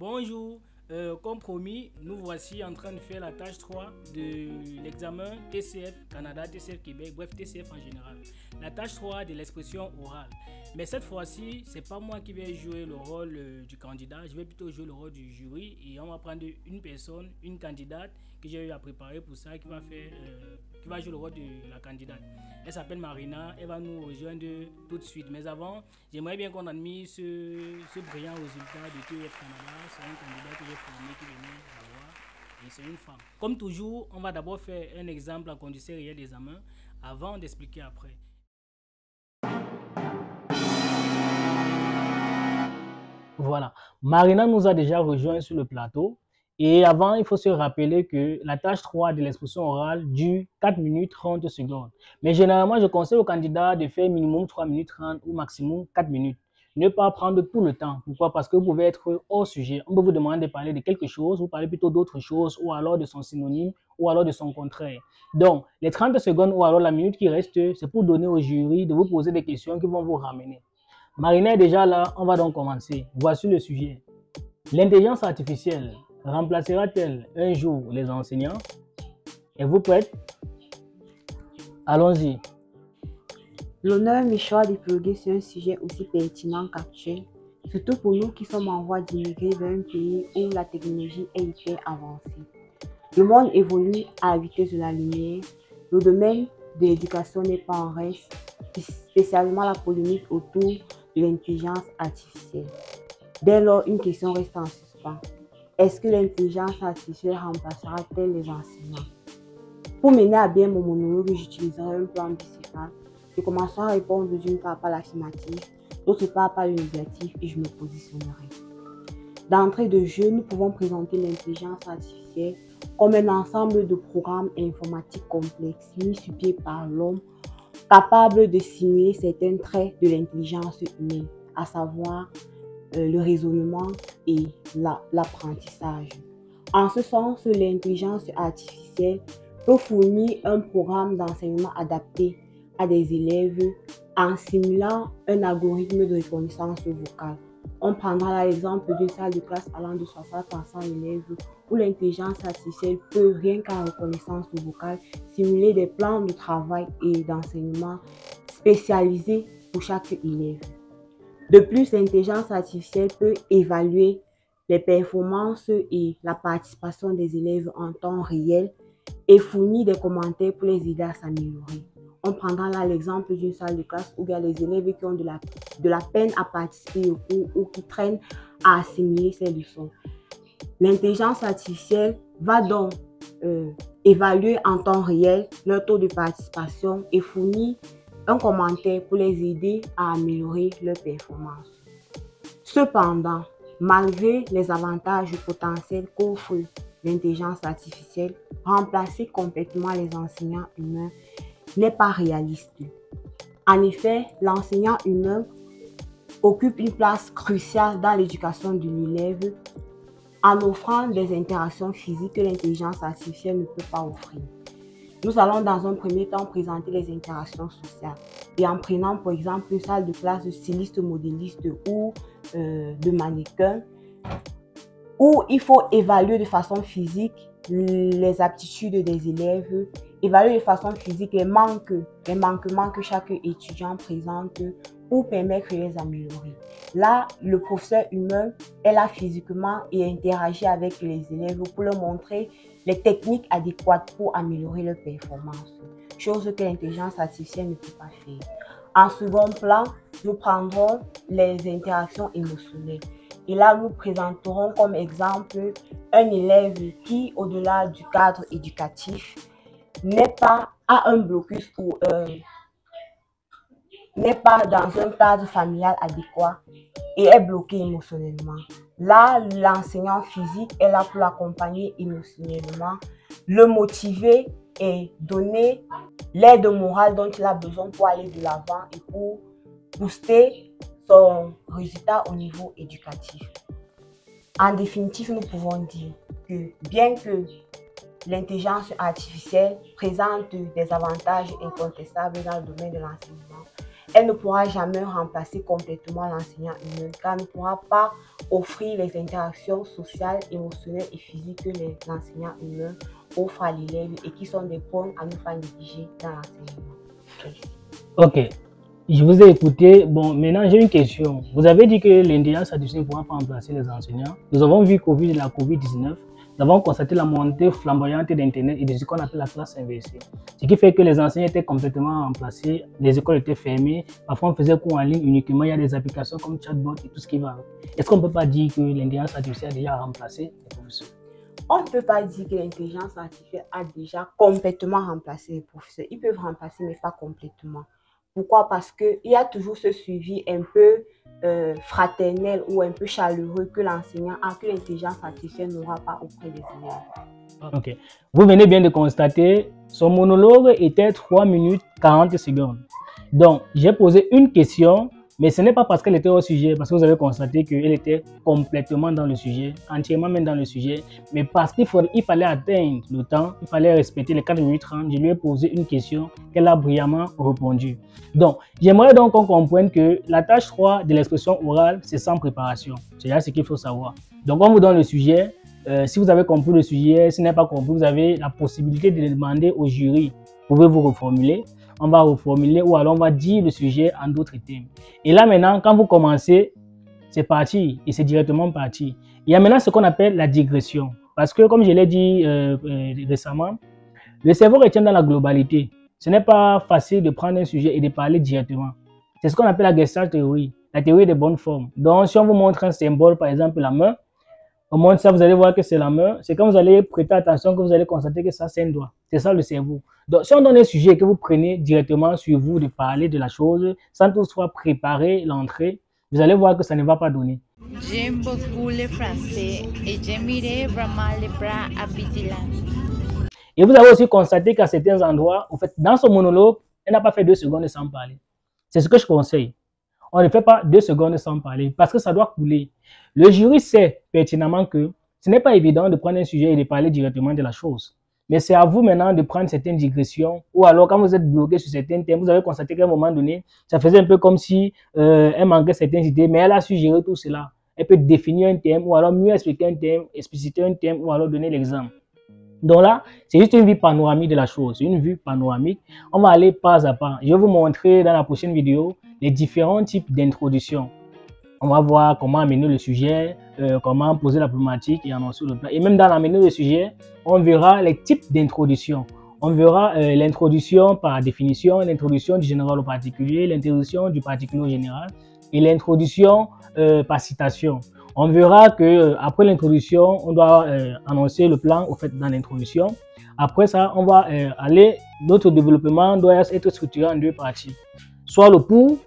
Bonjour, comme promis, nous voici en train de faire la tâche 3 de l'examen TCF Canada, TCF Québec, bref TCF en général. La tâche 3 de l'expression orale. Mais cette fois-ci, c'est pas moi qui vais jouer le rôle du candidat, je vais plutôt jouer le rôle du jury et on va prendre une personne, une candidate que j'ai eu à préparer pour ça qui va jouer le rôle de la candidate. Elle s'appelle Marina, elle va nous rejoindre tout de suite. Mais avant, j'aimerais bien qu'on admire ce brillant résultat de TCF Canada. C'est un candidat que j'ai formé qui venait d'avoir et c'est une femme. Comme toujours, on va d'abord faire un exemple en condition réelle d'examen avant d'expliquer après. Voilà, Marina nous a déjà rejoint sur le plateau. Et avant, il faut se rappeler que la tâche 3 de l'expression orale dure 4 minutes 30 secondes. Mais généralement, je conseille aux candidats de faire minimum 3 minutes 30 ou maximum 4 minutes. Ne pas prendre tout le temps. Pourquoi? Parce que vous pouvez être hors sujet. On peut vous demander de parler de quelque chose, vous parlez plutôt d'autre chose, ou alors de son synonyme, ou alors de son contraire. Donc, les 30 secondes ou alors la minute qui reste, c'est pour donner au jury de vous poser des questions qui vont vous ramener. Marina est déjà là, on va donc commencer. Voici le sujet. L'intelligence artificielle remplacera-t-elle un jour les enseignants? Êtes-vous prête? Allons-y. L'honneur me choisit d'épiloguer sur un sujet aussi pertinent qu'actuel, surtout pour nous qui sommes en voie d'immigrer vers un pays où la technologie est hyper avancée. Le monde évolue à la vitesse de la lumière, le domaine de l'éducation n'est pas en reste, spécialement la polémique autour de l'intelligence artificielle. Dès lors, une question reste en suspens. Est-ce que l'intelligence artificielle remplacera-t-elle les enseignants? Pour mener à bien mon monologue, j'utiliserai un plan bicéphale. Je commencerai à répondre d'une part par l'affirmative, d'autre part par le négatif et je me positionnerai. D'entrée de jeu, nous pouvons présenter l'intelligence artificielle comme un ensemble de programmes informatiques complexes mis sur pied par l'homme, capables de simuler certains traits de l'intelligence humaine, à savoir le raisonnement et l'apprentissage. En ce sens, l'intelligence artificielle peut fournir un programme d'enseignement adapté à des élèves en simulant un algorithme de reconnaissance vocale. On prendra l'exemple d'une salle de classe allant de 60 à 100 élèves où l'intelligence artificielle peut, rien qu'en reconnaissance vocale, simuler des plans de travail et d'enseignement spécialisés pour chaque élève. De plus, l'intelligence artificielle peut évaluer les performances et la participation des élèves en temps réel et fournir des commentaires pour les aider à s'améliorer. On prendra là l'exemple d'une salle de classe où il y a les élèves qui ont de la peine à participer au cours ou qui traînent à assimiler ces leçons. L'intelligence artificielle va donc évaluer en temps réel leur taux de participation et fournir un commentaire pour les aider à améliorer leur performance. Cependant, malgré les avantages potentiels qu'offre l'intelligence artificielle, remplacer complètement les enseignants humains n'est pas réaliste. En effet, l'enseignant humain occupe une place cruciale dans l'éducation de l'élève en offrant des interactions physiques que l'intelligence artificielle ne peut pas offrir. Nous allons dans un premier temps présenter les interactions sociales et en prenant par exemple une salle de classe de stylistes modélistes ou de mannequins où il faut évaluer de façon physique les aptitudes des élèves, évaluer de façon physique les manquements que chaque étudiant présente pour permettre de les améliorer. Là, le professeur humain est là physiquement et interagit avec les élèves pour leur montrer les techniques adéquates pour améliorer leur performance, chose que l'intelligence artificielle ne peut pas faire. En second plan, nous prendrons les interactions émotionnelles. Et là, nous présenterons comme exemple un élève qui, au-delà du cadre éducatif, n'est pas à un blocus ou n'est pas dans un cadre familial adéquat et est bloqué émotionnellement. Là, l'enseignant physique est là pour l'accompagner émotionnellement, le motiver et donner l'aide morale dont il a besoin pour aller de l'avant et pour booster son résultat au niveau éducatif. En définitive, nous pouvons dire que bien que l'intelligence artificielle présente des avantages incontestables dans le domaine de l'enseignement, elle ne pourra jamais remplacer complètement l'enseignant humain, car elle ne pourra pas offrir les interactions sociales, émotionnelles et physiques que l'enseignant humain offre à l'élève et qui sont des points à ne pas négliger dans l'enseignement. Ok, je vous ai écouté. Bon, maintenant j'ai une question. Vous avez dit que l'intelligence artificielle ne pourra pas remplacer les enseignants. Nous avons vu qu'au vu de la COVID-19, nous avons constaté la montée flamboyante d'Internet et de ce qu'on appelle la classe inversée. Ce qui fait que les enseignants étaient complètement remplacés, les écoles étaient fermées, parfois on faisait cours en ligne uniquement, il y a des applications comme chatbot et tout ce qui va. Est-ce qu'on ne peut pas dire que l'intelligence artificielle a déjà remplacé les professeurs? On ne peut pas dire que l'intelligence artificielle a déjà complètement remplacé les professeurs. Ils peuvent remplacer, mais pas complètement. Pourquoi? Parce qu'il y a toujours ce suivi un peu fraternel ou un peu chaleureux que l'enseignant a, que l'intelligence artificielle n'aura pas auprès des élèves. Ok. Vous venez bien de constater, son monologue était 3 minutes 40 secondes. Donc, j'ai posé une question, mais ce n'est pas parce qu'elle était au sujet, parce que vous avez constaté qu'elle était complètement dans le sujet, entièrement même dans le sujet, mais parce qu'il fallait atteindre le temps, il fallait respecter les 4 minutes 30, je lui ai posé une question qu'elle a brillamment répondu. Donc, j'aimerais donc qu'on comprenne que la tâche 3 de l'expression orale, c'est sans préparation. C'est là ce qu'il faut savoir. Donc, on vous donne le sujet. Si vous avez compris le sujet, si vous n'avez pas compris, vous avez la possibilité de le demander au jury. Pouvez-vous reformuler? On va reformuler ou alors on va dire le sujet en d'autres termes. Et là maintenant, quand vous commencez, c'est parti et c'est directement parti. Il y a maintenant ce qu'on appelle la digression. Parce que comme je l'ai dit récemment, le cerveau retient dans la globalité. Ce n'est pas facile de prendre un sujet et de parler directement. C'est ce qu'on appelle la Gestalt théorie, la théorie des bonnes formes. Donc si on vous montre un symbole, par exemple la main, au moins ça, vous allez voir que c'est la main. C'est quand vous allez prêter attention que vous allez constater que ça, c'est un doigt. C'est ça le cerveau. Donc, si on donne un sujet que vous prenez directement sur vous de parler de la chose, sans toutefois préparer l'entrée, vous allez voir que ça ne va pas donner. J'aime beaucoup le français et j'aimerais vraiment les bras à vigilant. Et vous avez aussi constaté qu'à certains endroits, en fait, dans son monologue, elle n'a pas fait 2 secondes sans parler. C'est ce que je conseille. On ne fait pas 2 secondes sans parler parce que ça doit couler. Le jury sait pertinemment que ce n'est pas évident de prendre un sujet et de parler directement de la chose. Mais c'est à vous maintenant de prendre certaines digressions ou alors quand vous êtes bloqué sur certains thèmes, vous avez constaté qu'à un moment donné, ça faisait un peu comme si elle manquait certaines idées, mais elle a su gérer tout cela. Elle peut définir un thème ou alors mieux expliquer un thème, expliciter un thème ou alors donner l'exemple. Donc là, c'est juste une vue panoramique de la chose, une vue panoramique. On va aller pas à pas. Je vais vous montrer dans la prochaine vidéo les différents types d'introduction. On va voir comment amener le sujet, comment poser la problématique et annoncer le plan. Et même dans l'amener le sujet, on verra les types d'introduction. On verra l'introduction par définition, l'introduction du général au particulier, l'introduction du particulier au général et l'introduction par citation. On verra que après l'introduction, on doit annoncer le plan au fait dans l'introduction. Après ça, on va aller, notre développement doit être structuré en 2 parties. Soit le pour,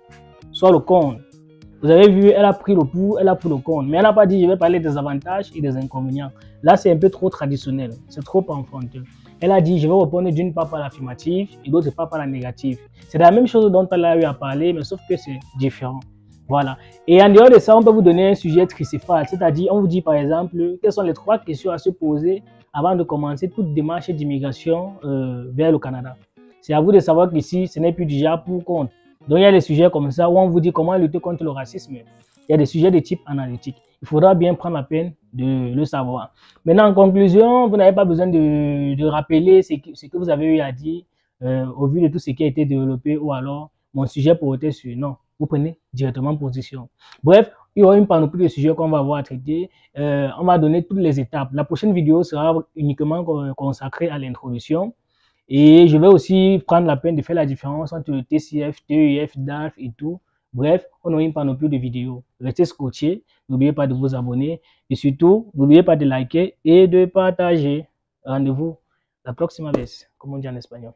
soit le contre. Vous avez vu, elle a pris le pour, elle a pris le contre. Mais elle n'a pas dit, je vais parler des avantages et des inconvénients. Là, c'est un peu trop traditionnel. C'est trop enfanteux. Elle a dit, je vais répondre d'une part par l'affirmative et d'autre part par la négative. C'est la même chose dont elle a eu à parler, mais sauf que c'est différent. Voilà. Et en dehors de ça, on peut vous donner un sujet tricéphale. C'est-à-dire, on vous dit par exemple, quelles sont les 3 questions à se poser avant de commencer toute démarche d'immigration vers le Canada. C'est à vous de savoir qu'ici, ce n'est plus du genre pour contre. Donc, il y a des sujets comme ça où on vous dit comment lutter contre le racisme. Il y a des sujets de type analytique. Il faudra bien prendre la peine de le savoir. Maintenant, en conclusion, vous n'avez pas besoin de rappeler ce que vous avez eu à dire au vu de tout ce qui a été développé ou alors mon sujet pour être sur. Non, vous prenez directement position. Bref, il y aura une panoplie de sujets qu'on va avoir à traiter. On va donner toutes les étapes. La prochaine vidéo sera uniquement consacrée à l'introduction. Et je vais aussi prendre la peine de faire la différence entre le TCF, TEF, DALF et tout. Bref, on aura une panoplie de vidéos. Restez scotchés, n'oubliez pas de vous abonner et surtout, n'oubliez pas de liker et de partager. Rendez-vous la prochaine vez, comme on dit en espagnol.